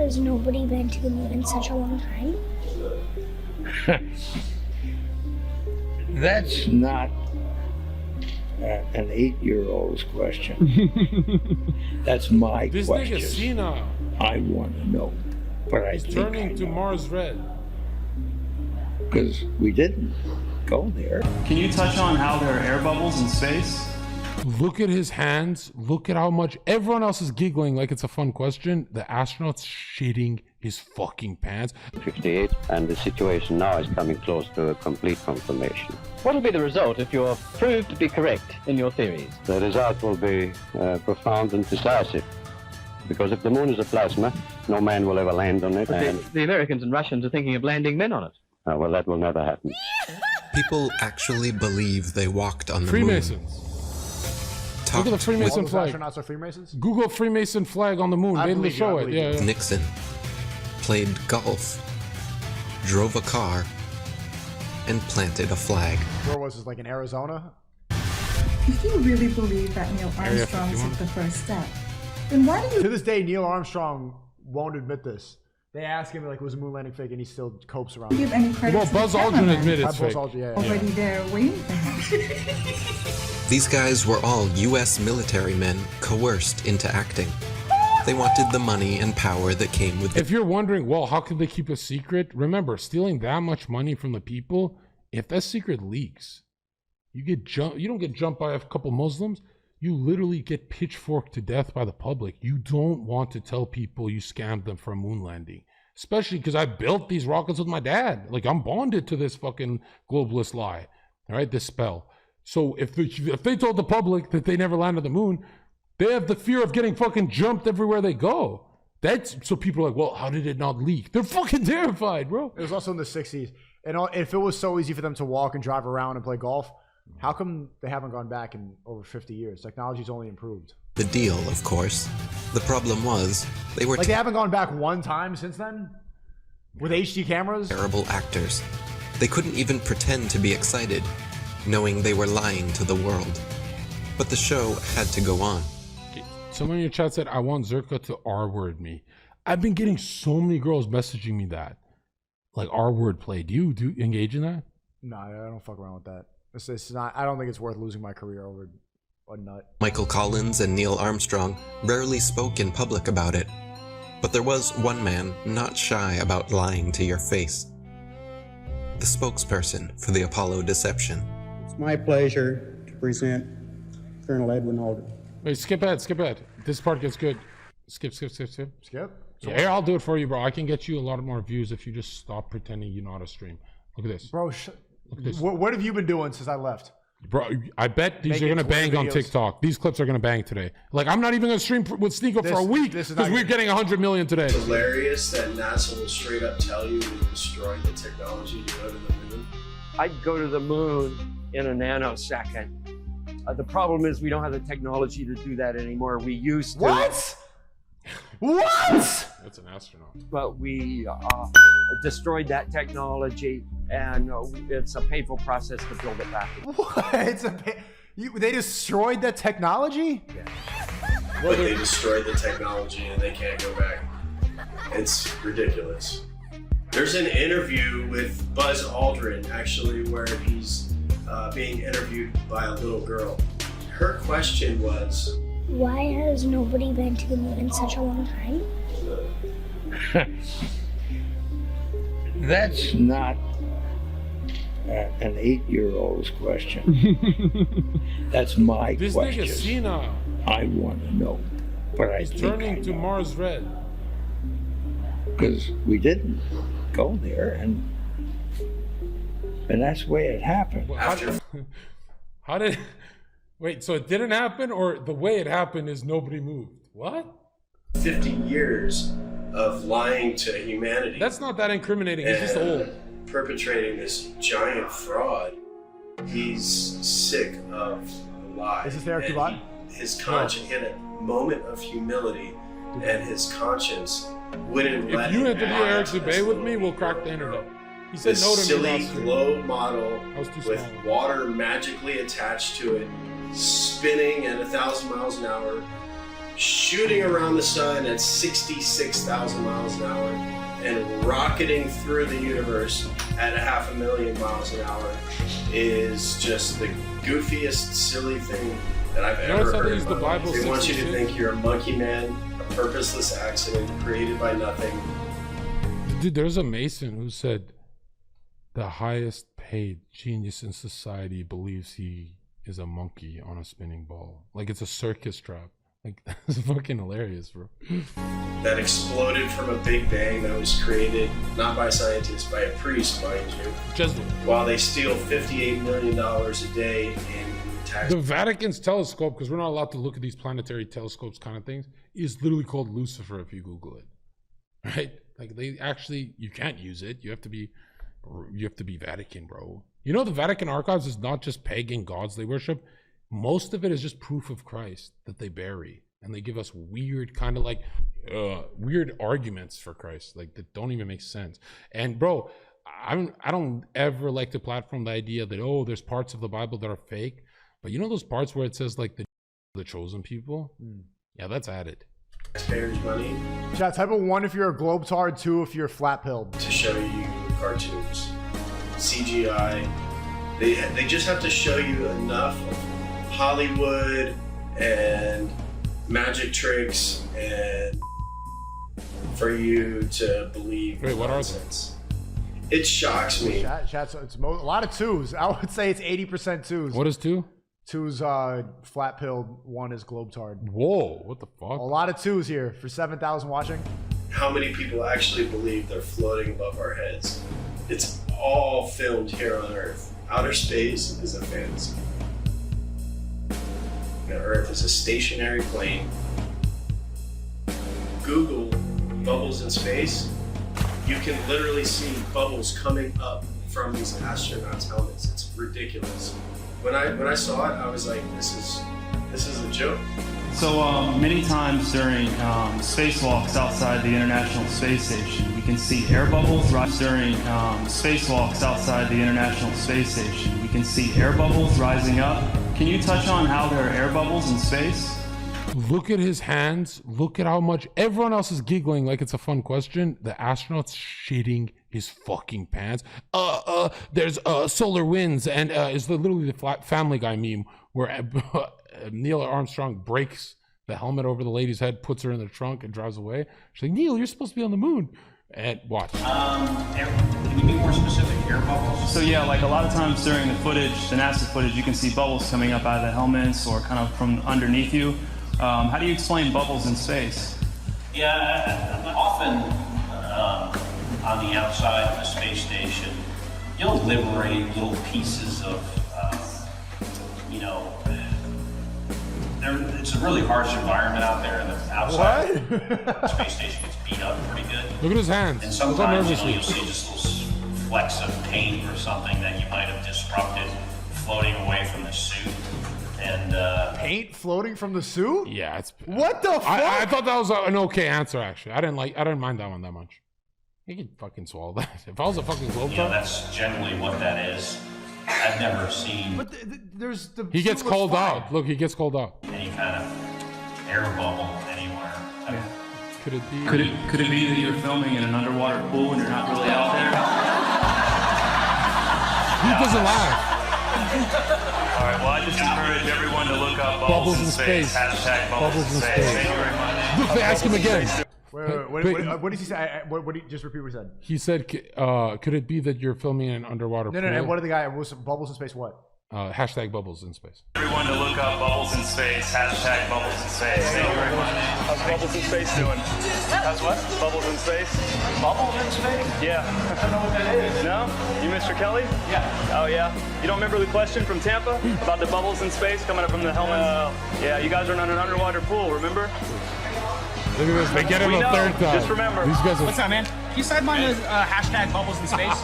has nobody been to the moon in such a long time? That's not an 8-year-old's question. That's my This question. nigga's senile. I want to know, but I think Turning to Mars red. because we didn't go there. Can you touch on how there are air bubbles in space? Look at his hands. Look at how much everyone else is giggling like it's a fun question. The astronaut's shitting his fucking pants. 58, and the situation now is coming close to a complete confirmation. What will be the result if you're proved to be correct in your theories? The result will be profound and decisive, because if the moon is a plasma, no man will ever land on it. And The Americans and Russians are thinking of landing men on it. well, that will never happen. People actually believe they walked on the Freemasons. moon. Look at the Freemason All those flag. astronauts are Freemasons? Google Freemason flag on the moon. I They believe you, show I it. believe Yeah, you. yeah. Nixon played golf, drove a car, and planted a flag. Where was this, like in Arizona? If you really believe that Neil Area Armstrong 51. took the first step, then why do you To this day, Neil Armstrong won't admit this. They ask him, like, was the moon landing fake? And he still copes around. give any credit Well, to Buzz the Aldrin cameraman admitted it's Buzz fake. Aldrin, yeah. already there waiting for him? These guys were all US military men coerced into acting. They wanted the money and power that came with If you're wondering, well, how could they keep a secret? Remember, stealing that much money from the people, if that secret leaks, you don't get jumped by a couple Muslims. You literally get pitchforked to death by the public. You don't want to tell people you scammed them for a moon landing. Especially because I built these rockets with my dad. Like, I'm bonded to this fucking globalist lie. All right, this spell. So if they told the public that they never landed the moon, they have the fear of getting fucking jumped everywhere they go. So people are like, well, how did it not leak? They're fucking terrified, bro. It was also in the 60s. And if it was so easy for them to walk and drive around and play golf, how come they haven't gone back in over 50 years? Technology's only improved. the deal, of course. The problem was, they were Like, they haven't gone back one time since then? With HD cameras? terrible actors. They couldn't even pretend to be excited, knowing they were lying to the world. But the show had to go on. Someone in your chat said, I want Zherka to R-word me. I've been getting so many girls messaging me that. Like R-word play. Do you engage in that? No, I don't fuck around with that. It's not. I don't think it's worth losing my career over a nut. Michael Collins and Neil Armstrong rarely spoke in public about it. But there was one man not shy about lying to your face. The spokesperson for the Apollo deception. It's my pleasure to present Colonel Edwin Aldrin. Wait, skip ahead. This part gets good. Skip. Skip? Yeah, here, I'll do it for you, bro. I can get you a lot more views if you just stop pretending you know how to stream. Look at this. Bro, Look at this. what have you been doing since I left? Bro, I bet these Making are going to Twitter bang on videos. TikTok. These clips are going to bang today. Like, I'm not even going to stream with SNEAKO for a week this is because not we're good. getting 100 million today. Hilarious that NASA will straight up tell you we destroyed the technology to go to the moon. I'd go to the moon in a nanosecond. The problem is we don't have the technology to do that anymore. We used to. What? What? That's an astronaut. But we destroyed that technology, and it's a painful process to build it back. What? They destroyed that technology? But they destroyed the technology and they can't go back. It's ridiculous. There's an interview with Buzz Aldrin, actually, where he's being interviewed by a little girl. Her question was, Why has nobody been to the moon in such a long time? That's not an 8-year-old's question. That's my This question. nigga's senile. I want to know, but I think Turning to Mars red. because we didn't go there, and that's the way it happened. Well, how did wait, so it didn't happen, or the way it happened is nobody moved? What? 50 years of lying to humanity. That's not that incriminating. He's just and old. perpetrating this giant fraud. He's sick of the lie. Is this Eric And Dubai? His conscience, he had a moment of humility, and his conscience wouldn't let If you him interview lie Eric to this Dubay with little me, we'll crack the hero. internet. He said This no to me silly last year. globe model I was too with small. water magically attached to it, spinning at 1,000 miles an hour, shooting around the sun at 66,000 miles an hour and rocketing through the universe at 500,000 miles an hour is just the goofiest, silly thing that I've ever heard in my life. They want you to think you're a monkey man, a purposeless accident created by nothing. Dude, there's a Mason who said the highest paid genius in society believes he is a monkey on a spinning ball. Like it's a circus trap. Like, that's fucking hilarious, bro. That exploded from a big bang that was created not by scientists, by a priest, mind you. Just while they steal $58 million a day in tax. The Vatican's telescope, because we're not allowed to look at these planetary telescopes kind of things, is literally called Lucifer if you Google it. Right? Like they actually, you can't use it. You have to be Vatican, bro. You know, the Vatican archives is not just pagan gods they worship. Most of it is just proof of Christ that they bury, and they give us weird kind of like weird arguments for Christ, like that don't even make sense. And bro, I don't ever like to platform the idea that, oh, there's parts of the Bible that are fake, but you know those parts where it says like the chosen people? Yeah, that's added. Taxpayers' money. Chat, type of 1 if you're a globetard, 2 if you're flat-pilled. To show you cartoons, CGI. They just have to show you enough of Hollywood and magic tricks and for you to believe. Wait, what nonsense. It shocks me. Chat, so it's a lot of 2s. I would say it's 80% 2s. What is 2? 2's flat-pilled, 1 is globetard. Whoa, what the fuck? A lot of 2s here for 7,000 watching. How many people actually believe they're floating above our heads? It's all filmed here on Earth. Outer space is a fantasy. Earth is a stationary plane. Google bubbles in space. You can literally see bubbles coming up from these astronauts' helmets. It's ridiculous. When I saw it, I was like, this is a joke. So many times during spacewalks outside the International Space Station, we can see air bubbles. During spacewalks outside the International Space Station, we can see air bubbles rising up. Can you touch on how there are air bubbles in space? Look at his hands. Look at how much everyone else is giggling like it's a fun question. The astronaut's shitting his fucking pants. There's solar winds, and is literally the Family Guy meme where Neil Armstrong breaks the helmet over the lady's head, puts her in the trunk, and drives away. She's like, Neil, you're supposed to be on the moon. And watch. Can you be more specific? Air bubbles? So yeah, like a lot of times during the footage, the NASA footage, you can see bubbles coming up out of the helmets or kind of from underneath you. How do you explain bubbles in space? Yeah, often on the outside of the space station, you'll liberate little pieces of, it's a really harsh environment out there, and the outside the space station gets beat up pretty good. Look at his hands. And sometimes you'll see just little flecks of paint or something that you might have disrupted floating away from the suit. And paint floating from the suit? Yeah, it's what the fuck? I thought that was an okay answer actually. I didn't mind that one that much. You can fucking swallow that. If I was a fucking globe that's generally what that is. I've never seen. But there's the. He gets called out. Look, he gets called out. Any kind of air bubble anywhere. I mean, could it be? Could it be that you're filming in an underwater pool and you're not really out there? He doesn't laugh. All right. Well, I just encourage everyone to look up bubbles in space. Hashtag bubbles in space. Thank you very much. Look, they ask him again. What did he say? What did he just repeat what he said? He said, could it be that you're filming in an underwater pool? No. And what did the guy? Was bubbles in space? What? Hashtag bubbles in space. Everyone to look up bubbles in space. Hashtag bubbles in space. Thank you very much. How's bubbles in space doing? How's what? Bubbles in space. Bubbles in space? Yeah. I don't know what that is. No? You Mr. Kelly? Yeah. Oh yeah. You don't remember the question from Tampa about the bubbles in space coming up from the helmets? Yeah. You guys are in an underwater pool. Remember? Look at this. They get him a third time. Just remember. These guys are... What's up, man? Can you sideline the hashtag bubbles in space?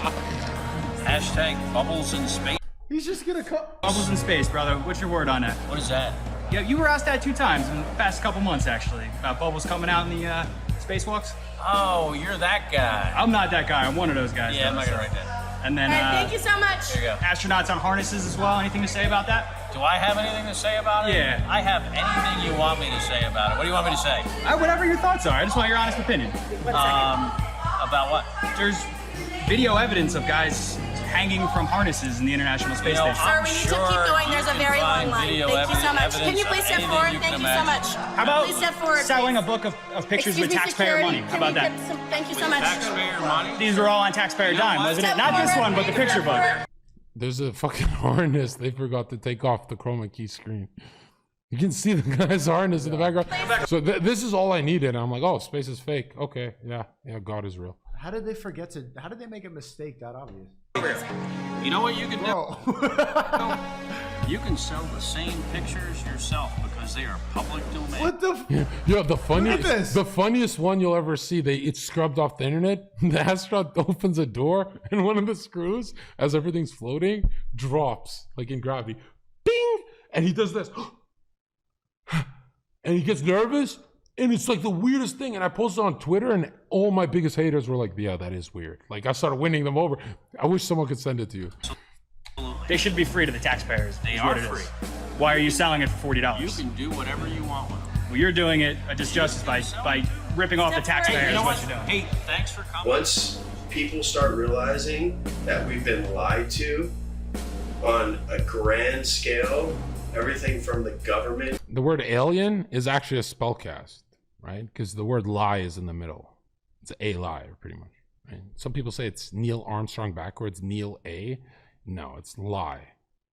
Hashtag bubbles in space. He's just gonna cut. Bubbles in space, brother. What's your word on that? What is that? Yeah, you were asked that 2 times in the past couple months, actually, about bubbles coming out in the spacewalks. Oh, you're that guy. I'm not that guy. I'm one of those guys. Yeah, I'm not gonna write that. And then thank you so much. there you go. Astronauts on harnesses as well. Anything to say about that? Do I have anything to say about it? Yeah. I have anything you want me to say about it. What do you want me to say? Whatever your thoughts are. I just want your honest opinion. About what? There's video evidence of guys hanging from harnesses in the International Space Station. Sir, we need to keep going. There's a very long line. Thank you so much. Can you please step forward? Thank you so much. How about please step forward, selling please. a book of pictures Excuse with me, taxpayer security. money? How about that? Thank you so much. Taxpayer money? These were all on taxpayer dime, wasn't it? Step Not this forward. one, but the picture book. There's a fucking harness. They forgot to take off the chroma key screen. You can see the guy's harness in the background. So this is all I needed. I'm like, oh, space is fake. Okay, yeah, God is real. How did they forget to? How did they make a mistake that obvious? You know what you can do? Bro. You can sell the same pictures yourself because they are public domain. What the? Yeah, the Look at this. funniest one you'll ever see. It's scrubbed off the internet. The astronaut opens a door, and one of the screws, as everything's floating, drops like in gravity. Bing! And he does this, and he gets nervous. And it's like the weirdest thing. And I posted on Twitter, and all my biggest haters were like, yeah, that is weird. Like, I started winning them over. I wish someone could send it to you. They should be free to the taxpayers. They is are what it free. is. Why are you selling it for $40? You can do whatever you want with them. Well, you're doing it a disjustice by ripping off the taxpayers. Hey, you know what what? you're doing. Hey, thanks for coming. Once people start realizing that we've been lied to on a grand scale, everything from the government. The word alien is actually a spellcast, right? Because the word lie is in the middle. It's a lie, pretty much. Right? Some people say it's Neil Armstrong backwards, Neil A. No, it's lie.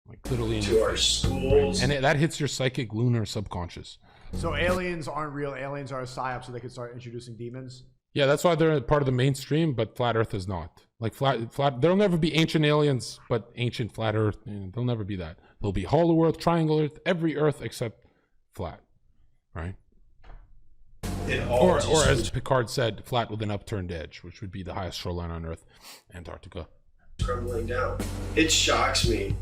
Like literally in To your our face. schools. And that hits your psychic, lunar, subconscious. So aliens aren't real. Aliens are a psyop, so they could start introducing demons. Yeah, that's why they're part of the mainstream, but flat Earth is not. Like flat. There'll never be ancient aliens, but ancient flat Earth. There'll never be that. There'll be hollow Earth, triangle Earth, every Earth except flat, right? Or as Picard said, flat with an upturned edge, which would be the highest shoreline on Earth, Antarctica. Crumbling down. It shocks me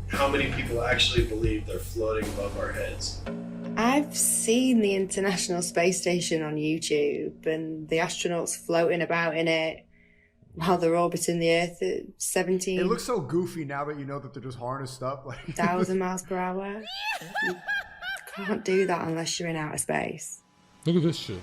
how many people actually believe they're floating above our heads. I've seen the International Space Station on YouTube and the astronauts floating about in it while they're orbiting the Earth at 17. It looks so goofy now that you know that they're just harnessed up. Like 1,000 miles per hour. You can't do that unless you're in outer space. Look at this shit.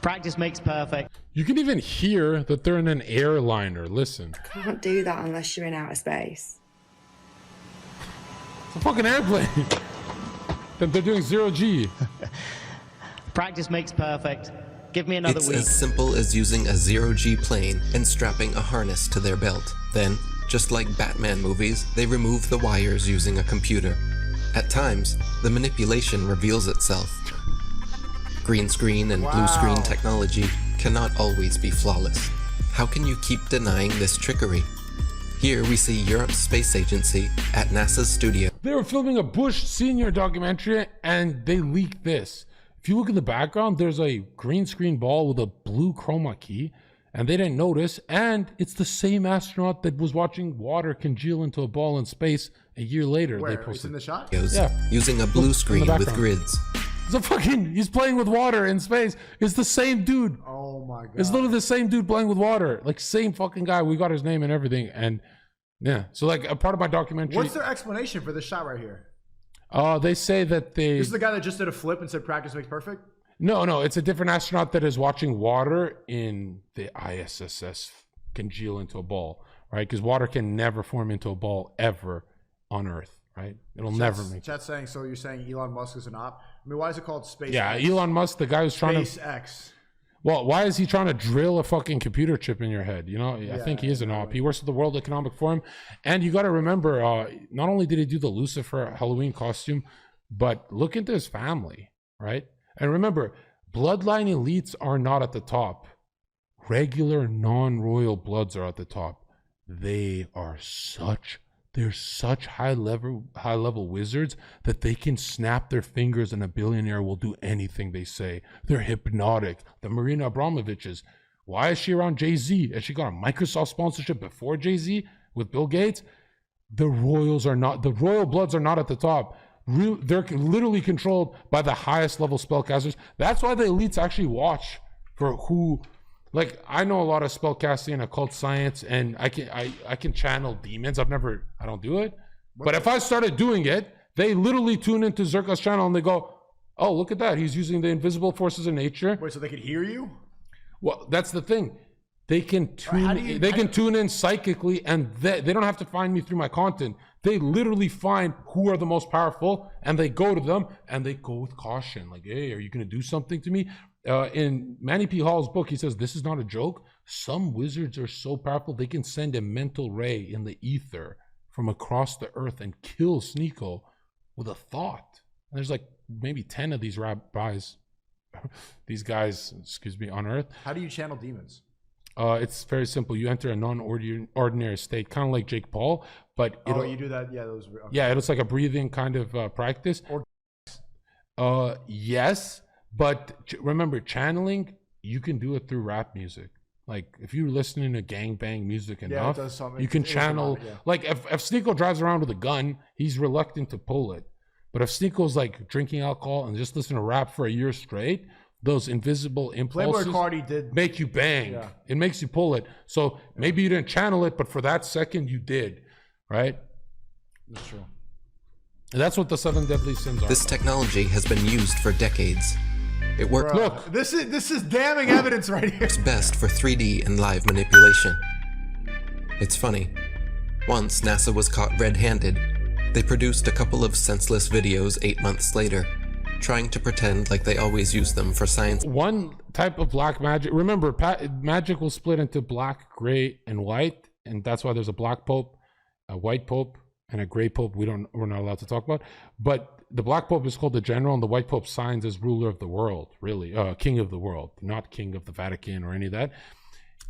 Practice makes perfect. You can even hear that they're in an airliner. Listen. Can't do that unless you're in outer space. It's a fucking airplane. They're doing 0G. Practice makes perfect. Give me another It's week. as simple as using a 0G plane and strapping a harness to their belt. Then, just like Batman movies, they remove the wires using a computer. At times, the manipulation reveals itself. Green screen and blue screen technology cannot always be flawless. How can you keep denying this trickery? Here we see Europe's space agency at NASA's studio. They were filming a Bush Senior documentary and they leaked this. If you look in the background, there's a green screen ball with a blue chroma key, and they didn't notice, and it's the same astronaut that was watching water congeal into a ball in space a year later. Where? They It's posted in the shot? Yeah. Using a blue screen with grids. He's playing with water in space. It's the same dude. Oh my god. It's literally the same dude playing with water. Like, same fucking guy. We got his name and everything. And yeah. So, like, a part of my documentary. What's their explanation for this shot right here? They say that they. This is the guy that just did a flip and said practice makes perfect? No, it's a different astronaut that is watching water in the ISS congeal into a ball, right? Because water can never form into a ball ever on Earth, right? It'll never make. Chat's saying, so you're saying Elon Musk is an op? I mean, why is it called SpaceX? Yeah, Elon Musk, the guy who's trying SpaceX. Well, why is he trying to drill a fucking computer chip in your head? You know, I think he is an op. He works at the World Economic Forum. And you got to remember, not only did he do the Lucifer Halloween costume, but look into his family, right? And remember, bloodline elites are not at the top. Regular non-royal bloods are at the top. They're such high level wizards that they can snap their fingers and a billionaire will do anything they say. They're hypnotic. The Marina Abramoviches. Why is she around Jay-Z? Has she got a Microsoft sponsorship before Jay-Z with Bill Gates? The royal bloods are not at the top. They're literally controlled by the highest level spellcasters. That's why the elites actually watch for who. Like, I know a lot of spellcasting and occult science, and I can channel demons. I don't do it. But if I started doing it, they literally tune into Zherka's channel and they go, oh, look at that. He's using the invisible forces of nature. Wait, so they could hear you? Well, that's the thing. They can tune in psychically, and they don't have to find me through my content. They literally find who are the most powerful, and they go to them, and they go with caution. Like, hey, are you going to do something to me? In Manny P. Hall's book, he says, this is not a joke. Some wizards are so powerful, they can send a mental ray in the ether from across the earth and kill SNEAKO with a thought. And there's like maybe 10 of these rabbis, these guys, excuse me, on earth. How do you channel demons? It's very simple. You enter a non-ordinary state, kind of like Jake Paul, but you do that? Yeah, those. Okay. Yeah, it's like a breathing kind of practice. Yes. But remember, channeling, you can do it through rap music. Like, if you're listening to gangbang music enough, you can channel. Like, if SNEAKO drives around with a gun, he's reluctant to pull it. But if SNEAKO's like drinking alcohol and just listen to rap for a year straight, those invisible impulses make you bang. Yeah. It makes you pull it. So maybe you didn't channel it, but for that second you did, right? That's true. And that's what the 7 deadly sins are. This technology has been used for decades. It works. Look, this is damning evidence right here. It's best for 3D and live manipulation. It's funny. Once NASA was caught red-handed, they produced a couple of senseless videos 8 months later, trying to pretend like they always use them for science. One type of black magic. Remember, magic will split into black, gray, and white, and that's why there's a black pope, a white pope, and a gray pope. We're not allowed to talk about. But the black pope is called the general, and the white pope signs as ruler of the world, really, king of the world, not king of the Vatican or any of that.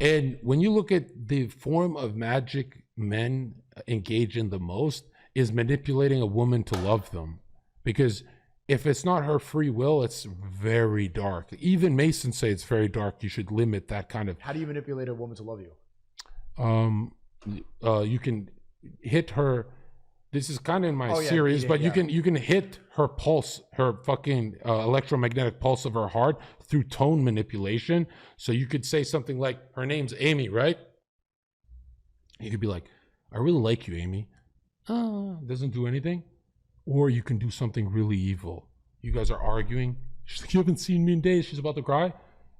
And when you look at the form of magic men engage in the most is manipulating a woman to love them, because if it's not her free will, it's very dark. Even Masons say it's very dark. You should limit that kind of. How do you manipulate a woman to love you? You can hit her. This is kind of in my series, but you can hit her pulse, her fucking electromagnetic pulse of her heart through tone manipulation. So you could say something like, her name's Amy, right? You could be like, I really like you, Amy. Doesn't do anything. Or you can do something really evil. You guys are arguing. She's like, you haven't seen me in days. She's about to cry. And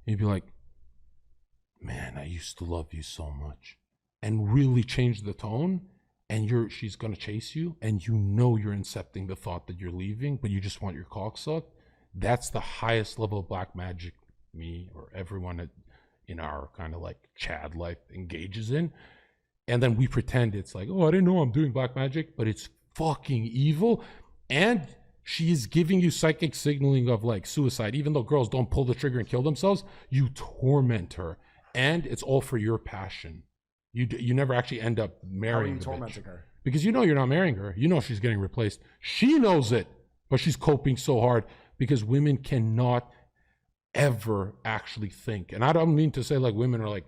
you'd be like, man, I used to love you so much. And really change the tone. And she's going to chase you. And you know you're incepting the thought that you're leaving, but you just want your cock sucked. That's the highest level of black magic me or everyone in our kind of like Chad life engages in. And then we pretend it's like, oh, I didn't know I'm doing black magic, but it's fucking evil. And she's giving you psychic signaling of like suicide. Even though girls don't pull the trigger and kill themselves, you torment her, and it's all for your passion. You never actually end up marrying the bitch, her? because you know you're not marrying her. You know she's getting replaced. She knows it, but she's coping so hard because women cannot ever actually think. And I don't mean to say like women are like,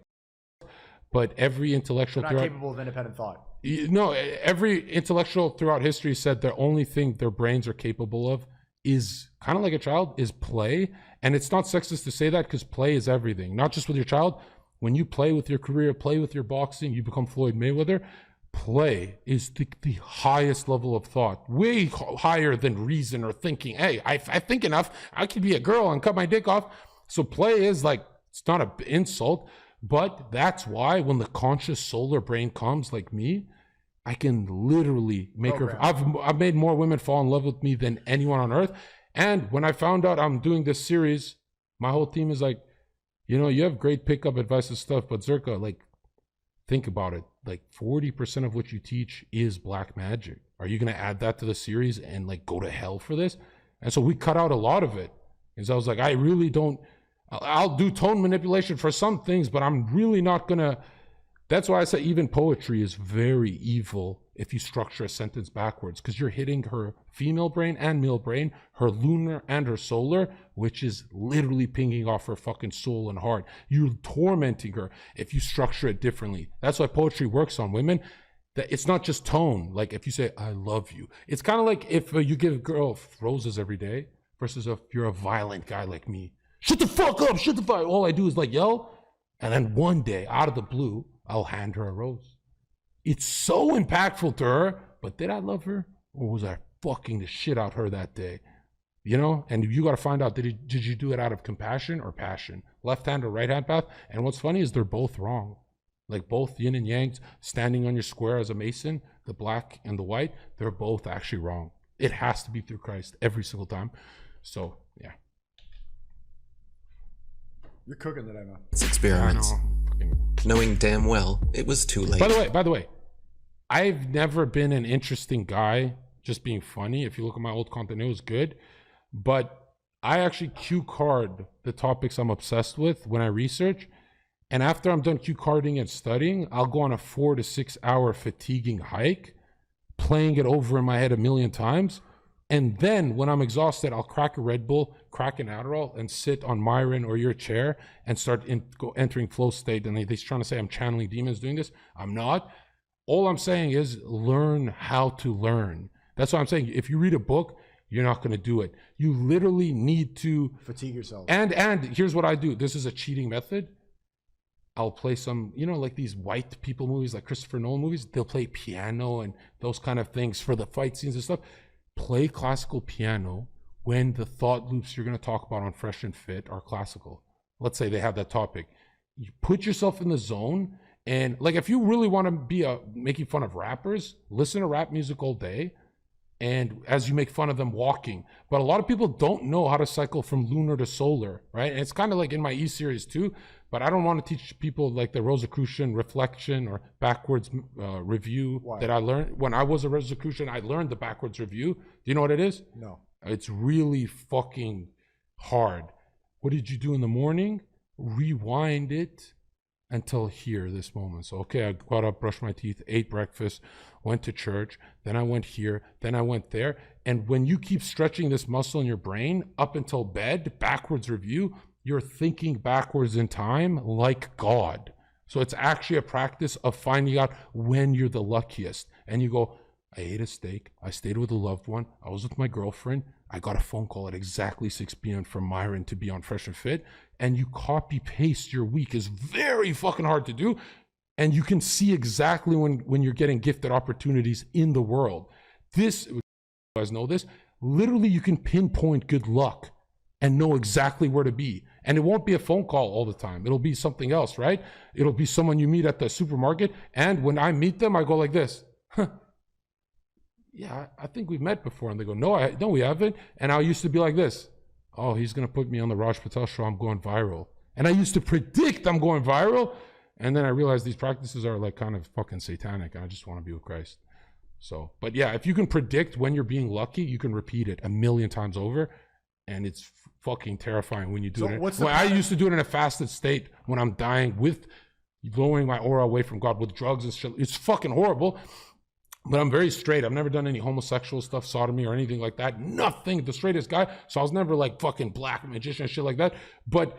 but every intellectual they're not capable of independent thought. No, every intellectual throughout history said the only thing their brains are capable of is kind of like a child, is play. And it's not sexist to say that, because play is everything, not just with your child. When you play with your career, play with your boxing, you become Floyd Mayweather. Play is the highest level of thought, way higher than reason or thinking. Hey, I think enough, I could be a girl and cut my dick off. So play is like, it's not an insult. But that's why when the conscious solar brain comes, like me, I can literally make her. I've made more women fall in love with me than anyone on earth. And when I found out I'm doing this series, my whole team is like, you know, you have great pickup advice and stuff, but Zherka, like, think about it. Like 40% of what you teach is black magic. Are you going to add that to the series and like go to hell for this? And so we cut out a lot of it, because I was like, I really don't. I'll do tone manipulation for some things, but I'm really not gonna. That's why I say even poetry is very evil if you structure a sentence backwards, because you're hitting her female brain and male brain, her lunar and her solar, which is literally pinging off her fucking soul and heart. You're tormenting her if you structure it differently. That's why poetry works on women. That it's not just tone. Like if you say, I love you, it's kind of like if you give a girl roses every day versus if you're a violent guy like me. shut the fuck up, shut the fuck. All I do is like yell. And then one day, out of the blue, I'll hand her a rose. It's so impactful to her. But did I love her? Or was I fucking the shit out her that day? You know? And you got to find out, did you do it out of compassion or passion? Left hand or right hand path? And what's funny is they're both wrong. Like both yin and yang standing on your square as a Mason, the black and the white, they're both actually wrong. It has to be through Christ every single time. So, yeah. You're cooking today, man. It's experiments. Knowing damn well it was too late. By the way, I've never been an interesting guy just being funny. If you look at my old content, it was good. But I actually cue card the topics I'm obsessed with when I research. And after I'm done cue carding and studying, I'll go on a 4 to 6 hour fatiguing hike, playing it over in my head a million times. And then when I'm exhausted, I'll crack a Red Bull, crack an Adderall, and sit on Myron or your chair and start entering flow state. And they're trying to say I'm channeling demons doing this. I'm not. All I'm saying is learn how to learn. That's what I'm saying. If you read a book, you're not going to do it. You literally need to fatigue yourself. And here's what I do. This is a cheating method. I'll play some, you know, like these white people movies, like Christopher Nolan movies. They'll play piano and those kind of things for the fight scenes and stuff. Play classical piano when the thought loops you're going to talk about on Fresh and Fit are classical. Let's say they have that topic. You put yourself in the zone. And like, if you really want to be making fun of rappers, listen to rap music all day. And as you make fun of them walking. But a lot of people don't know how to cycle from lunar to solar, right? And it's kind of like in my E-series too. But I don't want to teach people like the Rosicrucian reflection or backwards review. Why? That I learned. When I was a Rosicrucian, I learned the backwards review. Do you know what it is? No. It's really fucking hard. What did you do in the morning? Rewind it until here, this moment. So, okay, I got up, brushed my teeth, ate breakfast, went to church, then I went here, then I went there. And when you keep stretching this muscle in your brain up until bed, backwards review, you're thinking backwards in time like God. So it's actually a practice of finding out when you're the luckiest. And you go, I ate a steak, I stayed with a loved one, I was with my girlfriend, I got a phone call at exactly 6 p.m. from Myron to be on Fresh and Fit, and you copy paste your week. Is very fucking hard to do. And you can see exactly when you're getting gifted opportunities in the world. This, you guys know this, literally you can pinpoint good luck and know exactly where to be. And it won't be a phone call all the time. It'll be something else, right? It'll be someone you meet at the supermarket. And when I meet them, I go like this. Huh. Yeah, I think we've met before. And they go, no, we haven't. And I used to be like this. Oh, he's going to put me on the Raj Patel show. I'm going viral. And I used to predict I'm going viral. And then I realized these practices are like kind of fucking satanic. I just want to be with Christ. So, but yeah, if you can predict when you're being lucky, you can repeat it 1,000,000 times over. And it's fucking terrifying when you do it. I used to do it in a fasted state when I'm dying with lowering my aura away from God with drugs and shit. It's fucking horrible. But I'm very straight. I've never done any homosexual stuff, sodomy or anything like that. Nothing. The straightest guy. So I was never like fucking black magician and shit like that. But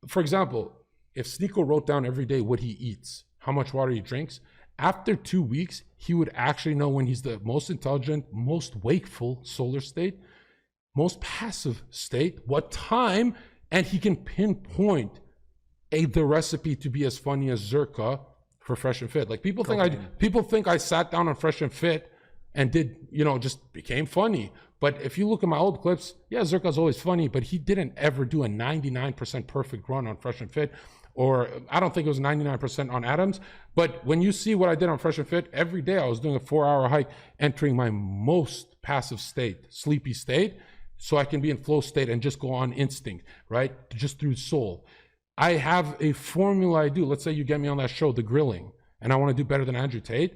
for example, if SNEAKO wrote down every day what he eats, how much water he drinks, after 2 weeks, he would actually know when he's the most intelligent, most wakeful solar state, most passive state, what time, and he can pinpoint the recipe to be as funny as Zherka for Fresh and Fit. Like people think I sat down on Fresh and Fit and did, just became funny. But if you look at my old clips, yeah, Zherka's always funny, but he didn't ever do a 99% perfect run on Fresh and Fit, or I don't think it was 99% on Adams. But when you see what I did on Fresh and Fit, every day I was doing a 4-hour hike, entering my most passive state, sleepy state, so I can be in flow state and just go on instinct, right? Just through soul. I have a formula I do. Let's say you get me on that show, The Grilling, and I want to do better than Andrew Tate.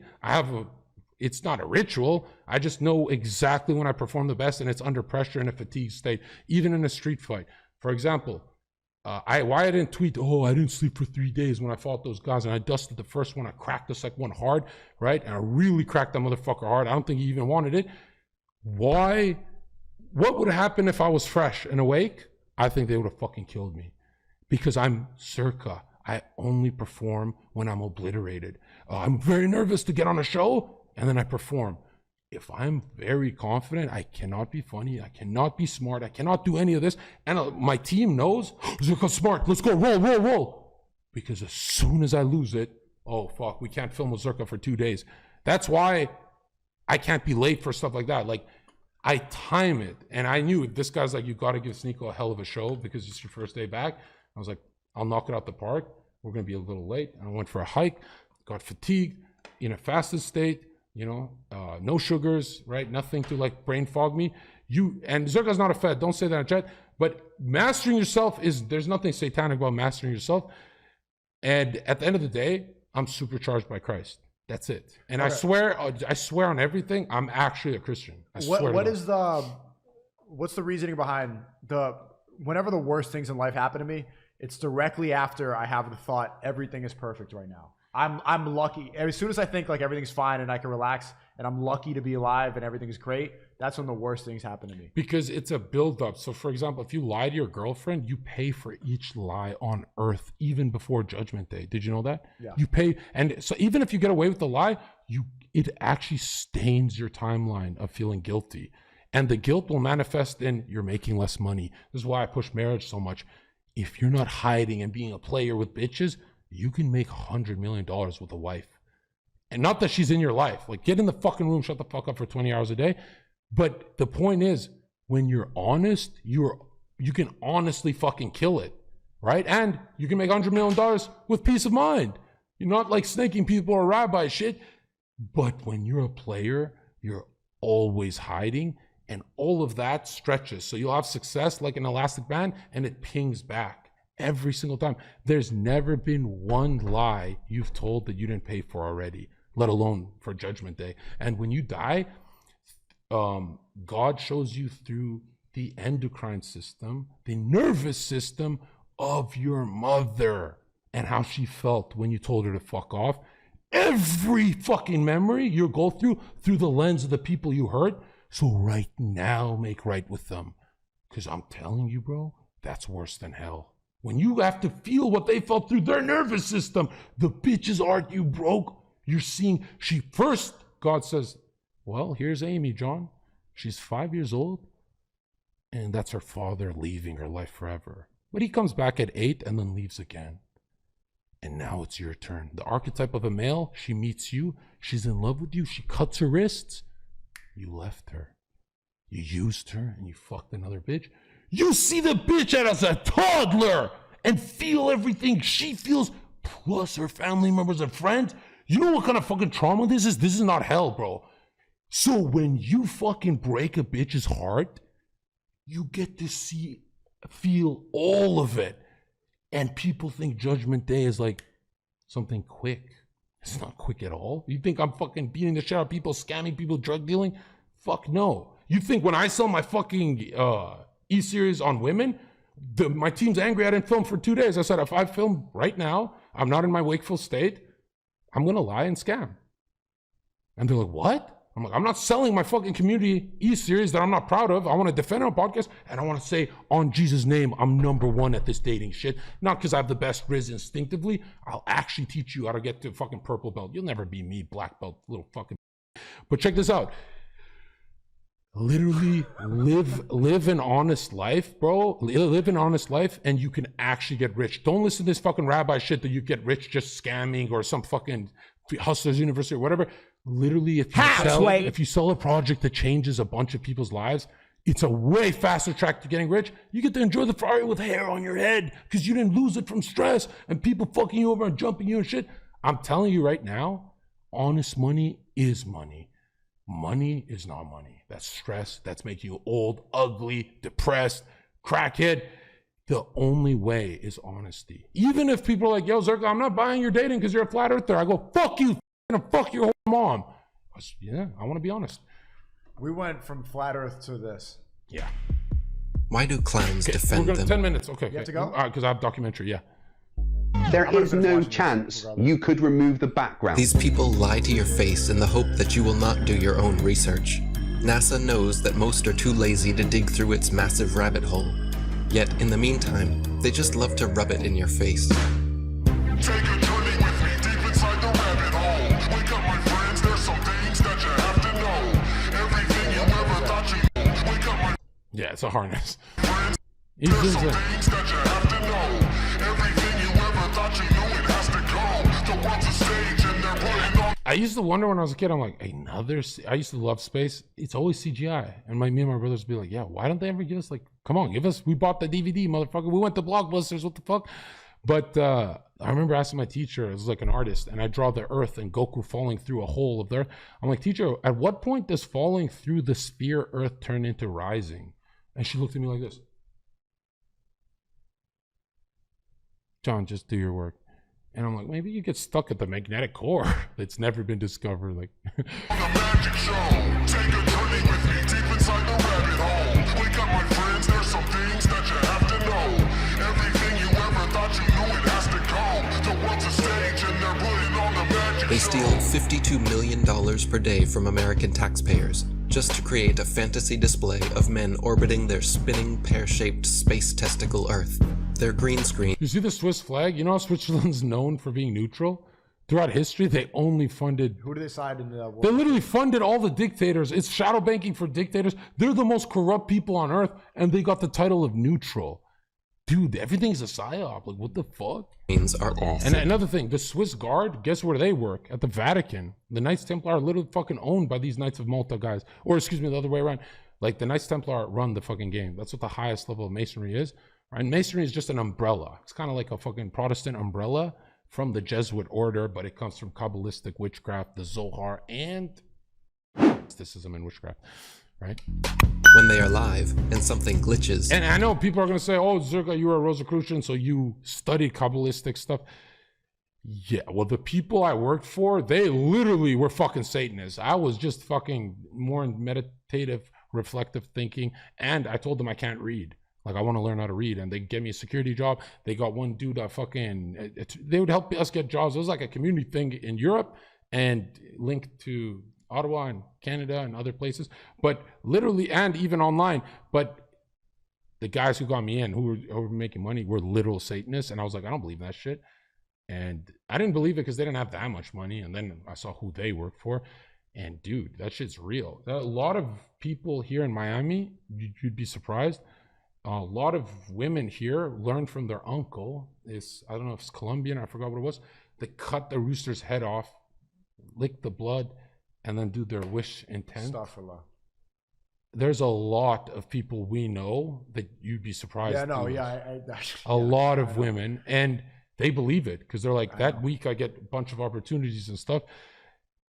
It's not a ritual. I just know exactly when I perform the best, and it's under pressure in a fatigue state, even in a street fight. For example, why I didn't tweet, I didn't sleep for 3 days when I fought those guys, and I dusted the first one, I cracked the second one hard, right? And I really cracked that motherfucker hard. I don't think he even wanted it. Why? What would have happened if I was fresh and awake? I think they would have fucking killed me. Because I'm Zherka. I only perform when I'm obliterated. I'm very nervous to get on a show, and then I perform. if I'm very confident, I cannot be funny, I cannot be smart, I cannot do any of this, and my team knows, Zherka's smart, let's go, roll. Because as soon as I lose it, oh fuck, we can't film with Zherka for 2 days. That's why I can't be late for stuff like that. Like, I time it, and I knew this guy's like, you got to give SNEAKO a hell of a show because it's your first day back. I was like, I'll knock it out the park. We're gonna be a little late. I went for a hike, got fatigued, in a fasted state, you know, no sugars, right? Nothing to like brain fog me. And Zherka's not a fed. Don't say that in chat. But mastering yourself there's nothing satanic about mastering yourself. And at the end of the day, I'm supercharged by Christ. That's it. And okay. I swear on everything, I'm actually a Christian. What's the reasoning behind whenever the worst things in life happen to me, it's directly after I have the thought everything is perfect right now. I'm lucky. As soon as I think like everything's fine and I can relax and I'm lucky to be alive and everything's great, that's when the worst things happen to me. Because it's a buildup. So for example, if you lie to your girlfriend, you pay for each lie on earth, even before Judgment Day. Did you know that? Yeah. You pay. And so even if you get away with the lie, it actually stains your timeline of feeling guilty. And the guilt will manifest in you're making less money. This is why I push marriage so much. If you're not hiding and being a player with bitches, you can make $100 million with a wife. And not that she's in your life. Like, get in the fucking room, shut the fuck up for 20 hours a day. But the point is, when you're honest, you can honestly fucking kill it, right? And you can make $100 million with peace of mind. You're not like snaking people or rabbi shit. But when you're a player, you're always hiding, and all of that stretches. So you'll have success like an elastic band, and it pings back every single time. There's never been one lie you've told that you didn't pay for already, let alone for Judgment Day. And when you die, God shows you through the endocrine system, the nervous system of your mother, and how she felt when you told her to fuck off. Every fucking memory you go through the lens of the people you hurt. So right now, make right with them. Because I'm telling you, bro, that's worse than hell. When you have to feel what they felt through their nervous system, the bitch's heart you broke, you're seeing, God says, well, here's Amy, John. She's 5 years old, and that's her father leaving her life forever. But he comes back at 8 and then leaves again. And now it's your turn. The archetype of a male, she meets you, she's in love with you, she cuts her wrists, you left her. You used her and you fucked another bitch. You see the bitch as a toddler and feel everything she feels, plus her family members and friends. You know what kind of fucking trauma this is? This is not hell, bro. So when you fucking break a bitch's heart, you get to feel all of it. And people think Judgment Day is like something quick. It's not quick at all. You think I'm fucking beating the shit out of people, scamming people, drug dealing? Fuck no. You think when I sell my fucking E-series on women, my team's angry I didn't film for 2 days. I said, if I film right now, I'm not in my wakeful state, I'm going to lie and scam. And they're like, what? I'm like, I'm not selling my fucking community E-series that I'm not proud of. I want to defend our podcast, and I want to say, on Jesus' name, I'm #1 at this dating shit. Not because I have the best riz instinctively. I'll actually teach you how to get to fucking purple belt. You'll never be me, black belt, little fucking. But check this out. Literally live an honest life, bro. Live an honest life, and you can actually get rich. Don't listen to this fucking rabbi shit that you get rich just scamming or some fucking Hustlers University or whatever. Literally, if you sell a project that changes a bunch of people's lives, it's a way faster track to getting rich. You get to enjoy the Ferrari with hair on your head because you didn't lose it from stress and people fucking you over and jumping you and shit. I'm telling you right now, honest money is money. Money is not money. That's stress. That's making you old, ugly, depressed, crackhead. The only way is honesty. Even if people are like, yo, Zherka, I'm not buying your dating because you're a flat earther. I go, fuck you, and fuck your whole mom. Yeah, I want to be honest. We went from flat earth to this. Yeah. Why do clowns defend them? 10 minutes. Okay. You have to go? Because I have documentary, yeah. There is no chance you could remove the background. These people lie to your face in the hope that you will not do your own research. NASA knows that most are too lazy to dig through its massive rabbit hole. Yet, in the meantime, they just love to rub it in your face. Take a journey with me deep inside the rabbit hole. Wake up, my friends, there's some things that you have to know. Yeah, it's a harness. He's just I used to wonder when I was a kid, I'm like, I used to love space. It's always CGI. And me and my brothers would be like, yeah, why don't they ever give us, like, come on, we bought the DVD, motherfucker. We went to Blockbusters, what the fuck? But I remember asking my teacher, it was like an artist, and I draw the Earth and Goku falling through a hole of the Earth. I'm like, teacher, at what point does falling through the sphere Earth turn into rising? And she looked at me like this. John, just do your work. And I'm like, maybe you get stuck at the magnetic core that's never been discovered. Like, they steal $52 million per day from American taxpayers just to create a fantasy display of men orbiting their spinning pear-shaped space testicle Earth. Their green screen. You see the Swiss flag? You know how Switzerland's known for being neutral? Throughout history, they only funded... Who do they side in the war? They literally funded all the dictators. It's shadow banking for dictators. They're the most corrupt people on Earth, and they got the title of neutral. Dude, everything's a psyop. Like, what the fuck? Are awful. And another thing, the Swiss Guard, guess where they work? At the Vatican. The Knights Templar are literally fucking owned by these Knights of Malta guys. Or, excuse me, the other way around. Like, the Knights Templar run the fucking game. That's what the highest level of masonry is. Right? Masonry is just an umbrella. It's kind of like a fucking Protestant umbrella from the Jesuit order, but it comes from Kabbalistic witchcraft, the Zohar, and mysticism and witchcraft, right? When they are live and something glitches. And I know people are going to say, oh, Zherka, you were a Rosicrucian, so you studied Kabbalistic stuff. Yeah, well, the people I worked for, they literally were fucking Satanists. I was just fucking more in meditative, reflective thinking, and I told them I can't read. Like, I want to learn how to read, and they gave me a security job. They got one dude they would help us get jobs. It was like a community thing in Europe and linked to Ottawa and Canada and other places, but literally, and even online. But the guys who got me in, who were making money, were literal Satanists, and I was like, I don't believe that shit. And I didn't believe it because they didn't have that much money, and then I saw who they worked for, and dude, that shit's real. A lot of people here in Miami, you'd be surprised, a lot of women here learned from their uncle. I don't know if it's Colombian, I forgot what it was. They cut the rooster's head off, lick the blood, and then do their wish intent. There's a lot of people we know that you'd be surprised. Yeah, no, a lot of women, and they believe it because they're like, that week I get a bunch of opportunities and stuff.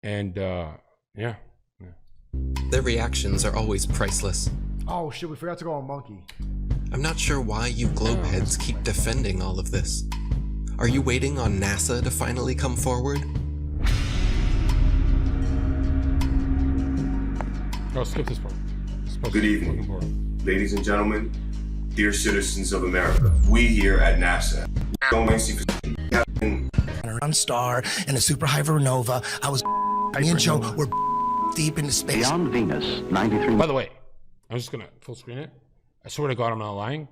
And yeah. Their reactions are always priceless. Oh shit, we forgot to go on Monkey. I'm not sure why you globeheads keep defending all of this. Are you waiting on NASA to finally come forward? Oh, skip this part. Good evening, ladies and gentlemen, dear citizens of America. We here at NASA Run star and a super hypernova. Me and Joe were deep into space. Beyond Venus, 93. By the way, I'm just gonna full screen it. I swear to God, I'm not lying.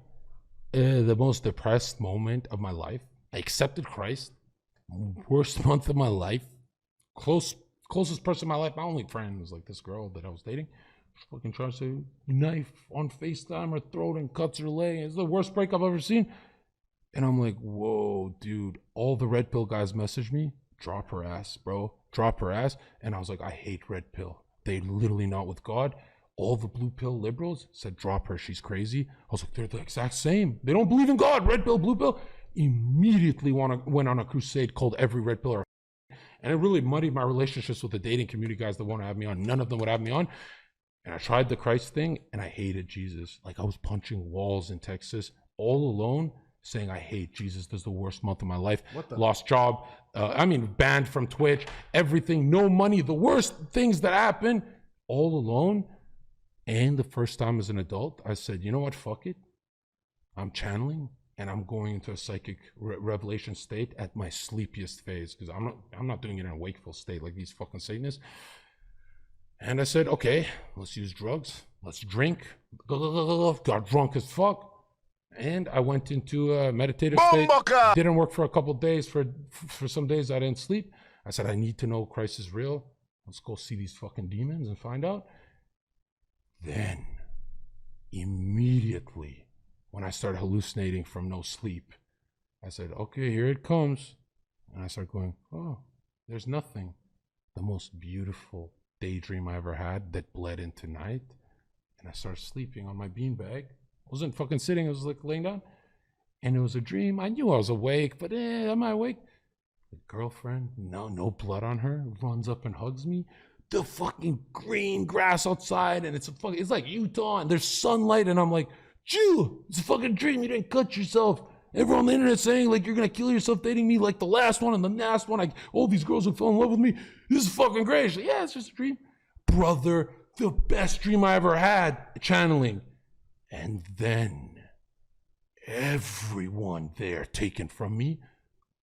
The most depressed moment of my life. I accepted Christ. Worst month of my life. Closest person in my life. My only friend was like this girl that I was dating. She fucking tries to knife on FaceTime her throat and cuts her leg. It's the worst breakup I've ever seen. And I'm like, whoa, dude. All the red pill guys messaged me. Drop her ass, bro. Drop her ass. And I was like, I hate red pill. They literally not with God. All the blue pill liberals said, drop her, she's crazy. I was like, they're the exact same. They don't believe in God. Red pill, blue pill. Immediately went on a crusade called Every Red Pill. And it really muddied my relationships with the dating community guys that want to have me on. None of them would have me on. And I tried the Christ thing, and I hated Jesus. Like, I was punching walls in Texas all alone, saying, I hate Jesus. This is the worst month of my life. Lost job. Banned from Twitch. Everything. No money. The worst things that happen. All alone. And the first time as an adult, I said, you know what, fuck it. I'm channeling, and I'm going into a psychic revelation state at my sleepiest phase, because I'm not doing it in a wakeful state like these fucking Satanists. And I said, okay, let's use drugs. Let's drink. Got drunk as fuck. And I went into a meditative state. Didn't work for a couple of days. For some days, I didn't sleep. I said, I need to know Christ is real. Let's go see these fucking demons and find out. Then, Immediately, when I started hallucinating from no sleep, I said, okay, here it comes. And I started going, oh, there's nothing. The most beautiful daydream I ever had that bled into night. And I started sleeping on my beanbag. I wasn't fucking sitting, I was like laying down. And it was a dream. I knew I was awake, but am I awake? The girlfriend, no blood on her, runs up and hugs me. The fucking green grass outside, and it's like Utah, and there's sunlight, and I'm like, Jew, it's a fucking dream. You didn't cut yourself. Everyone on the internet saying like you're gonna kill yourself dating me like the last one and the last one. Like all these girls who fell in love with me. This is fucking great. She's like, yeah, it's just a dream, brother. The best dream I ever had. Channeling, and then everyone there taken from me,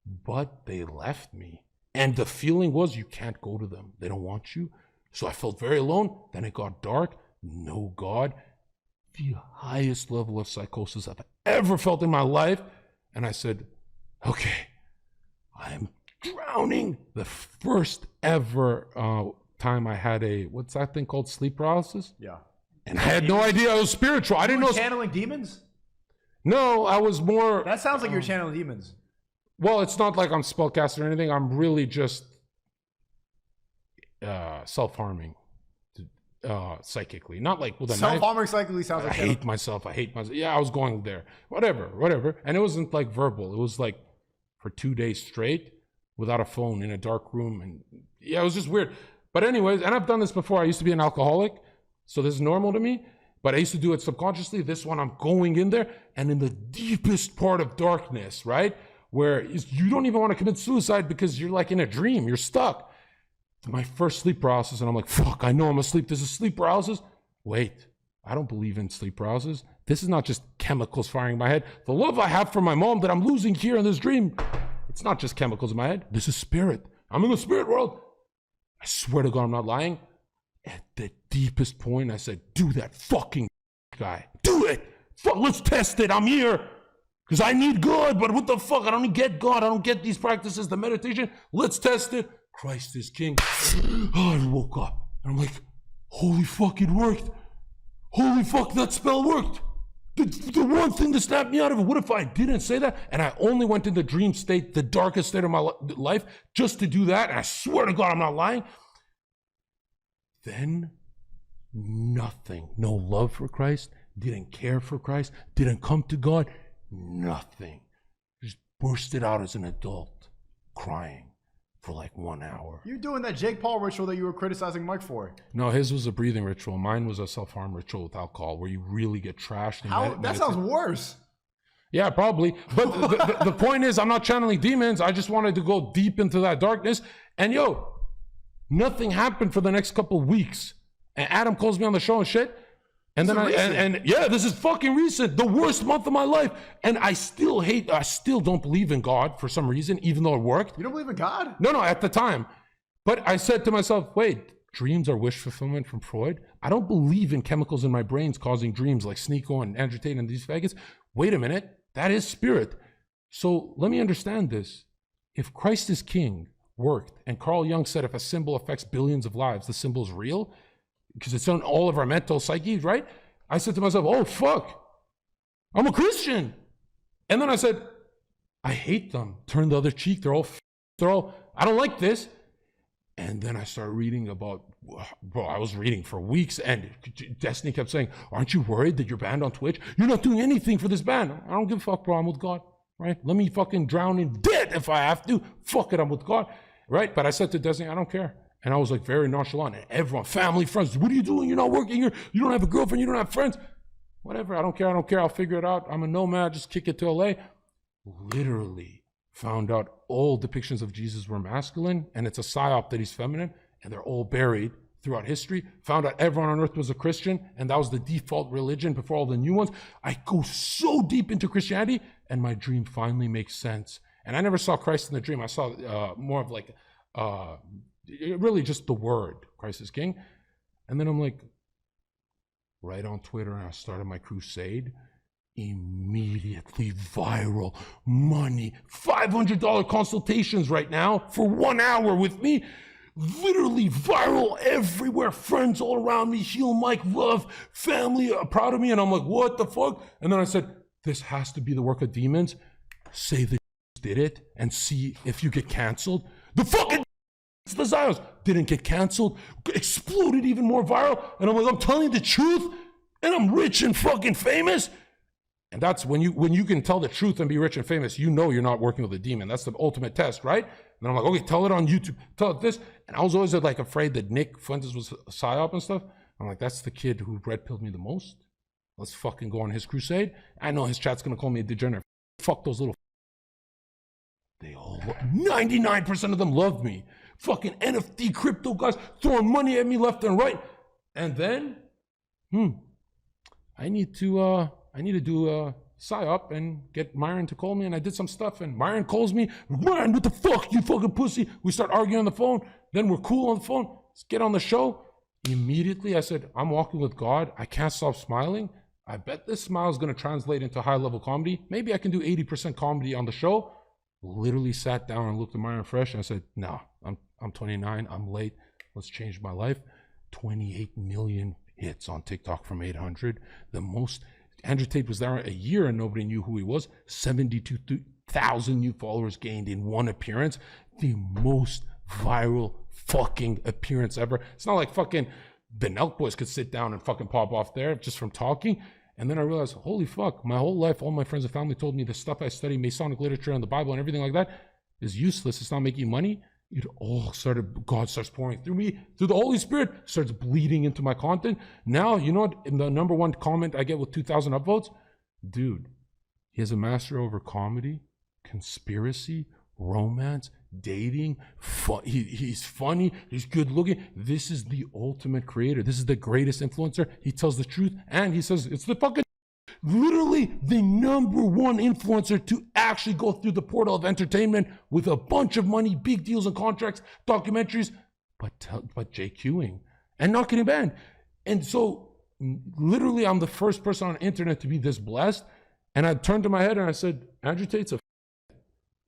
but they left me. And the feeling was you can't go to them. They don't want you. So I felt very alone. Then it got dark. No God. The highest level of psychosis I've ever felt in my life. And I said, okay, I'm drowning. The first ever time I had what's that thing called? Sleep paralysis? Yeah. And I had no idea I was spiritual. I didn't know. Channeling demons? No, I was more. That sounds like you're channeling demons. Well, it's not like I'm spellcasting or anything. I'm really just self-harming psychically. Not like with a knife. Self-harming psychically sounds like I hate myself. Yeah, I was going there. Whatever. And it wasn't like verbal. It was like for 2 days straight without a phone in a dark room. And yeah, it was just weird. But anyways, and I've done this before. I used to be an alcoholic, so this is normal to me. But I used to do it subconsciously. This one, I'm going in there and in the deepest part of darkness, right? Where you don't even want to commit suicide because you're like in a dream. You're stuck. My first sleep paralysis, and I'm like, fuck, I know I'm asleep. This is sleep paralysis. Wait, I don't believe in sleep paralysis. This is not just chemicals firing in my head. The love I have for my mom that I'm losing here in this dream, it's not just chemicals in my head. This is spirit. I'm in the spirit world. I swear to God, I'm not lying. At the deepest point, I said, do that fucking guy. Do it. Fuck, let's test it. I'm here. Because I need God, but what the fuck? I don't get God. I don't get these practices, the meditation. Let's test it. Christ is king. Oh, I woke up. And I'm like, holy fuck, it worked. Holy fuck, that spell worked. The one thing that snapped me out of it, what if I didn't say that? And I only went in the dream state, the darkest state of my life, just to do that. And I swear to God, I'm not lying. Then, nothing. No love for Christ. Didn't care for Christ. Didn't come to God. Nothing. Just bursted out as an adult, crying for like 1 hour. You're doing that Jake Paul ritual that you were criticizing Mike for. No, his was a breathing ritual. Mine was a self-harm ritual with alcohol where you really get trashed. That sounds worse. Yeah, probably. But the point is, I'm not channeling demons. I just wanted to go deep into that darkness. And nothing happened for the next couple of weeks. And Adam calls me on the show and shit. And then yeah, this is fucking recent, the worst month of my life. And I still don't believe in God for some reason, even though it worked. You don't believe in God? No, at the time. But I said to myself, wait, dreams are wish fulfillment from Freud? I don't believe in chemicals in my brains causing dreams like SNEAKO and Andrew Tate and these faggots. Wait a minute, that is spirit. So let me understand this. If Christ is king worked, and Carl Jung said if a symbol affects billions of lives, the symbol is real, because it's on all of our mental psyches, right? I said to myself, oh, fuck, I'm a Christian. And then I said, I hate them. Turn the other cheek. They're all, I don't like this. And then I started reading about, bro, I was reading for weeks, and Destiny kept saying, aren't you worried that you're banned on Twitch? You're not doing anything for this ban. I don't give a fuck, bro. I'm with God, right? Let me fucking drown in debt if I have to. Fuck it, I'm with God, right? But I said to Destiny, I don't care. And I was like very nonchalant. And everyone, family, friends, what are you doing? You're not working here. You don't have a girlfriend. You don't have friends. Whatever. I don't care. I'll figure it out. I'm a nomad. Just kick it to LA. Literally found out all depictions of Jesus were masculine. And it's a psyop that he's feminine. And they're all buried throughout history. Found out everyone on earth was a Christian. And that was the default religion before all the new ones. I go so deep into Christianity. And my dream finally makes sense. And I never saw Christ in the dream. I saw more of like... really just the word, Christ is king. And then I'm like, right on Twitter, and I started my crusade. Immediately viral, money, $500 consultations right now for 1 hour with me. literally viral everywhere. Friends all around me, Heel Mike, love, family are proud of me. And I'm like, what the fuck? And then I said, this has to be the work of demons. Say the did it and see if you get canceled. The fucking the Zions didn't get canceled, exploded even more viral. And I'm like, I'm telling you the truth, and I'm rich and fucking famous. And that's when you can tell the truth and be rich and famous, you know you're not working with a demon. That's the ultimate test, right? And I'm like, okay, tell it on YouTube, tell it this. And I was always like afraid that Nick Fuentes was a psyop and stuff. I'm like, that's the kid who red pilled me the most. Let's fucking go on his crusade. I know his chat's gonna call me a degenerate. Fuck those little. They all, 99% of them loved me. Fucking NFT crypto guys throwing money at me left and right. And then, I need to do a psyop and get Myron to call me, and I did some stuff, and Myron calls me, Myron, what the fuck, you fucking pussy? We start arguing on the phone, then we're cool on the phone, let's get on the show. Immediately I said, I'm walking with God, I can't stop smiling. I bet this smile is gonna translate into high-level comedy. Maybe I can do 80% comedy on the show. Literally sat down and looked at Myron fresh, and I said, no, I'm 29, I'm late, let's change my life. 28 million hits on TikTok from 800. The most, Andrew Tate was there a year and nobody knew who he was. 72,000 new followers gained in one appearance. The most viral fucking appearance ever. It's not like fucking the Nelk Boys could sit down and fucking pop off there just from talking. And then I realized, holy fuck, my whole life, all my friends and family told me the stuff I study, Masonic literature and the Bible and everything like that is useless. It's not making money. It all started, God starts pouring through me, through the Holy Spirit, starts bleeding into my content. Now, you know what, in the number one comment I get with 2,000 upvotes? Dude, he has a master over comedy, conspiracy, romance, dating, he's funny, he's good looking. This is the ultimate creator. This is the greatest influencer. He tells the truth, and he says it's the fucking, literally the number one influencer to actually go through the portal of entertainment with a bunch of money, big deals and contracts, documentaries, but JQing and not getting banned. And so literally I'm the first person on the internet to be this blessed. And I turned to my head and I said, Andrew Tate's a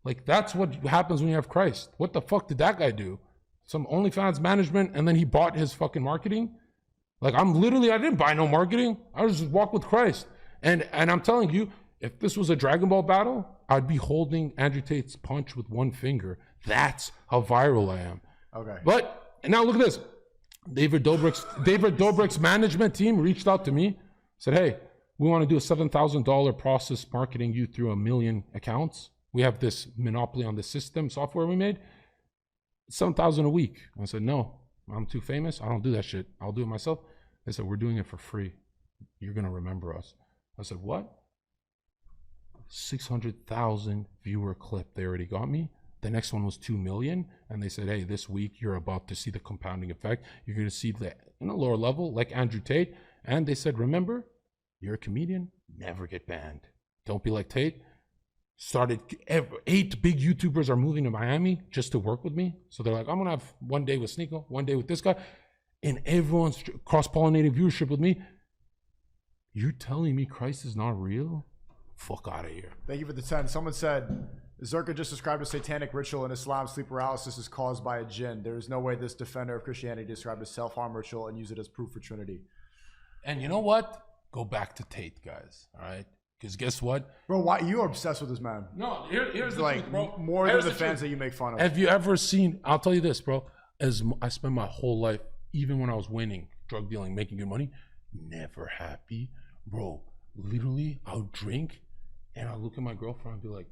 like, that's what happens when you have Christ. What the fuck did that guy do? Some OnlyFans management, and then he bought his fucking marketing? Like, I didn't buy no marketing. I was just walk with Christ. And I'm telling you, if this was a Dragon Ball battle, I'd be holding Andrew Tate's punch with one finger. That's how viral I am. Okay. But, and now look at this. David Dobrik's management team reached out to me, said, hey, we want to do a $7,000 process marketing you through 1 million accounts. We have this monopoly on the system software we made. $7,000 a week. I said, no, I'm too famous. I don't do that shit. I'll do it myself. They said, we're doing it for free. You're going to remember us. I said, what? 600,000 viewer clip. They already got me. The next one was 2 million. And they said, hey, this week you're about to see the compounding effect. You're going to see the lower level, like Andrew Tate. And they said, remember, you're a comedian. Never get banned. Don't be like Tate. Started 8 big YouTubers are moving to Miami just to work with me. So they're like, I'm gonna have one day with SNEAKO, one day with this guy, and everyone's cross-pollinating viewership with me. You're telling me Christ is not real? Fuck out of here. Thank you for the 10. Someone said, Zherka just described a satanic ritual in Islam. Sleep paralysis is caused by a jinn. There is no way this defender of Christianity described a self-harm ritual and use it as proof for Trinity. And you know what? Go back to Tate, guys. All right? Because guess what? Bro, why you are obsessed with this man? No, here's the truth, bro. More than the fans that you make fun of. Have you ever seen, I'll tell you this, bro. As I spent my whole life, even when I was winning, drug dealing, making good money, never happy. Bro, literally, I'll drink and I'll look at my girlfriend and be like,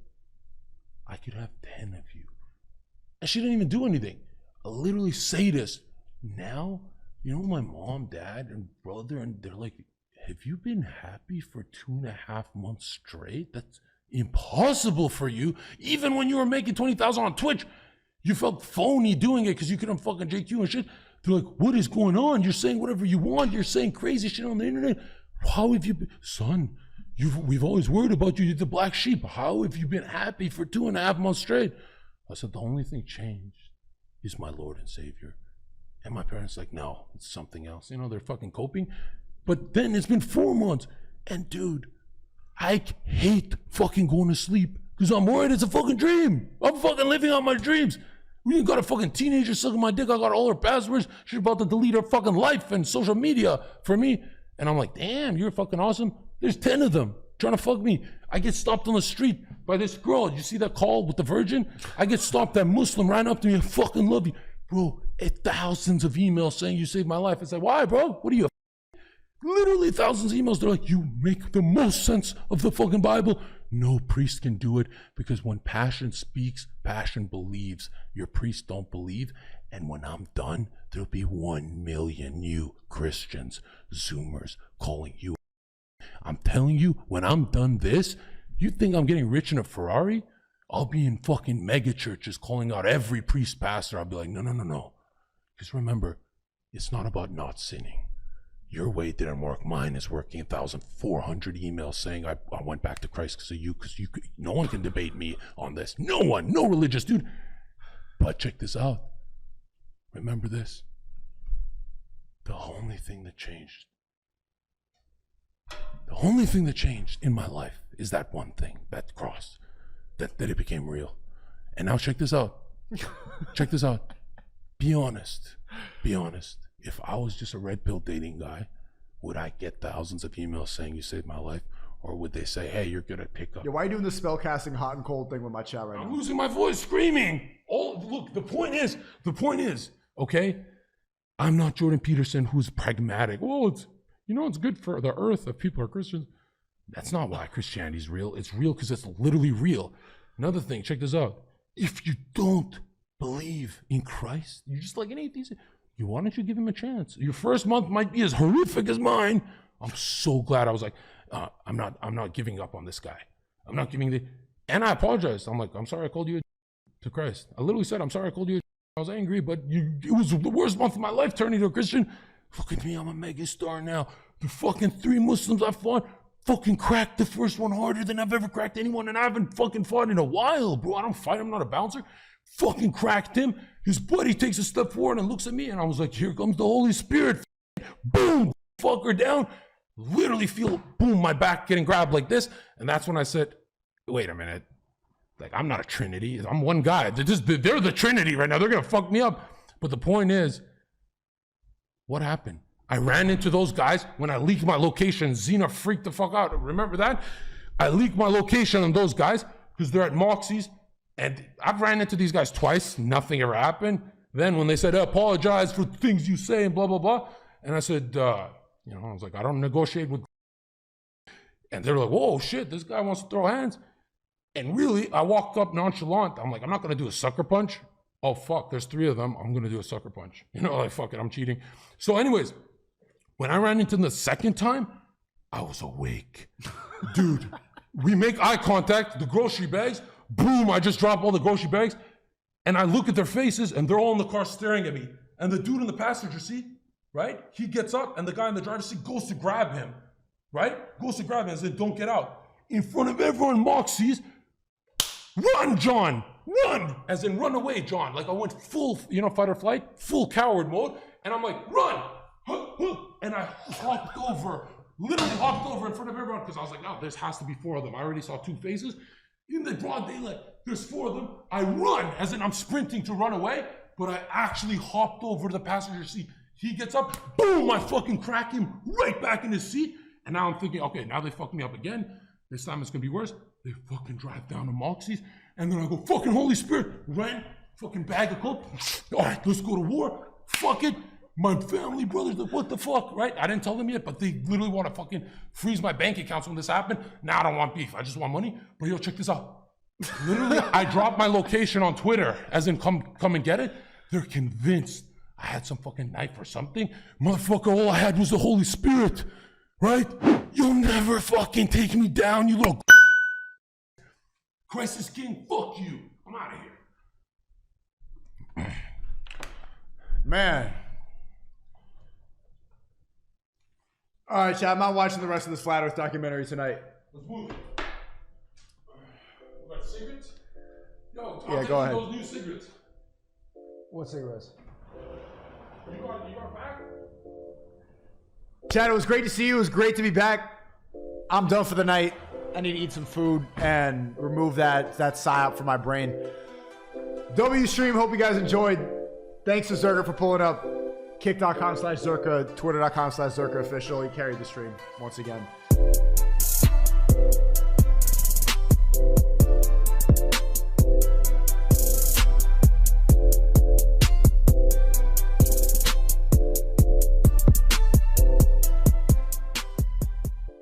I could have 10 of you. And she didn't even do anything. I'll literally say this. Now, you know, my mom, dad, and brother, and they're like, have you been happy for 2.5 months straight? That's impossible for you. Even when you were making 20,000 on Twitch, you felt phony doing it because you couldn't fucking JQ and shit. They're like, what is going on? You're saying whatever you want. You're saying crazy shit on the internet. How have you been? Son, we've always worried about you. You're the black sheep. How have you been happy for 2.5 months straight? I said, the only thing changed is my Lord and Savior. And my parents like, no, it's something else. You know, they're fucking coping. But then it's been 4 months. And dude, I hate fucking going to sleep because I'm worried it's a fucking dream. I'm fucking living out my dreams. We got a fucking teenager sucking my dick. I got all her passwords. She's about to delete her fucking life and social media for me. And I'm like, damn, you're fucking awesome. There's 10 of them trying to fuck me. I get stopped on the street by this girl. Did you see that call with the virgin? I get stopped. That Muslim ran up to me. I fucking love you. Bro, thousands of emails saying you saved my life. I said, why, bro? What are you? Literally thousands of emails. They're like, you make the most sense of the fucking Bible. No priest can do it because when passion speaks, passion believes. Your priests don't believe. And when I'm done, there'll be 1 million new Christians, Zoomers, calling you. I'm telling you, when I'm done this, you think I'm getting rich in a Ferrari? I'll be in fucking mega churches calling out every priest, pastor. I'll be like, no. Because remember, it's not about not sinning. Your way didn't work. Mine is working. 1,400 emails saying I went back to Christ because of you. Because no one can debate me on this. No one, no religious dude. But check this out. Remember this. The only thing that changed in my life is that one thing, that cross, that it became real. And now check this out. Check this out. Be honest. Be honest. If I was just a red pill dating guy, would I get thousands of emails saying you saved my life? Or would they say, hey, you're good at pickup? Yeah, why are you doing the spell casting hot and cold thing with my chat right now? I'm losing my voice screaming. Oh, look, the point is, okay, I'm not Jordan Peterson who's pragmatic. Well, it's good for the earth if people are Christians. That's not why Christianity is real. It's real because it's literally real. Another thing, check this out. If you don't believe in Christ, you're just like an atheist. Why don't you give him a chance? Your first month might be as horrific as mine. I'm so glad I was like, I'm not giving up on this guy. I'm not giving and I apologized. I'm like, I'm sorry I called you to Christ. I literally said, I'm sorry I called you. I was angry, but it was the worst month of my life turning to a Christian. Look at me, I'm a mega star now. The fucking 3 Muslims I fought fucking cracked the first one harder than I've ever cracked anyone, and I haven't fucking fought in a while, bro. I don't fight, I'm not a bouncer. Fucking cracked him. His buddy takes a step forward and looks at me, and I was like, here comes the Holy Spirit. Boom, fucker down. Literally feel, boom, my back getting grabbed like this. And that's when I said, wait a minute. Like, I'm not a Trinity. I'm one guy. They're the Trinity right now. They're going to fuck me up. But the point is, what happened? I ran into those guys when I leaked my location. Xena freaked the fuck out. Remember that? I leaked my location on those guys because they're at Moxie's. And I've ran into these guys twice. Nothing ever happened. Then when they said, apologize for things you say and blah, blah, blah. And I said, I was like, I don't negotiate with. And they were like, whoa, shit, this guy wants to throw hands. And really, I walked up nonchalant. I'm like, I'm not going to do a sucker punch. Oh, fuck, there's 3 of them. I'm going to do a sucker punch. Like, fuck it, I'm cheating. So anyways, when I ran into them the second time, I was awake. Dude, we make eye contact, the grocery bags. Boom, I just drop all the grocery bags. And I look at their faces, and they're all in the car staring at me. And the dude in the passenger seat, right? He gets up, and the guy in the driver's seat goes to grab him, right? Goes to grab him and says, don't get out. In front of everyone, Moxie's, run, John, run. As in, run away, John. Like, I went full, fight or flight, full coward mode. And I'm like, run. And I literally hopped over in front of everyone because I was like, no, there has to be 4 of them. I already saw 2 faces. In the broad daylight, there's 4 of them. I run, as in I'm sprinting to run away, but I actually hopped over the passenger seat. He gets up, boom, I fucking crack him right back in his seat. And now I'm thinking, okay, now they fucked me up again. This time it's gonna be worse. They fucking drive down to Moxie's, and then I go, fucking Holy Spirit, ran, fucking bag of coke. All right, let's go to war. Fuck it. My family, brothers, what the fuck, right? I didn't tell them yet, but they literally want to fucking freeze my bank accounts when this happened. Now I don't want beef. I just want money. But yo, check this out. Literally, I dropped my location on Twitter, as in come and get it. They're convinced I had some fucking knife or something. Motherfucker, all I had was the Holy Spirit, right? You'll never fucking take me down, you little Christ is king. Fuck you. I'm out of here. Man. All right, chat. I'm not watching the rest of this Flat Earth documentary tonight. Let's move. We got cigarettes? Yo, yeah, go ahead. Those new cigarettes. What cigarettes? You got back? Chad, it was great to see you. It was great to be back. I'm done for the night. I need to eat some food and remove that psyop from my brain. W stream. Hope you guys enjoyed. Thanks to Zherka for pulling up. Kick.com/Zherka, Twitter.com/Zherka official. He carried the stream once again.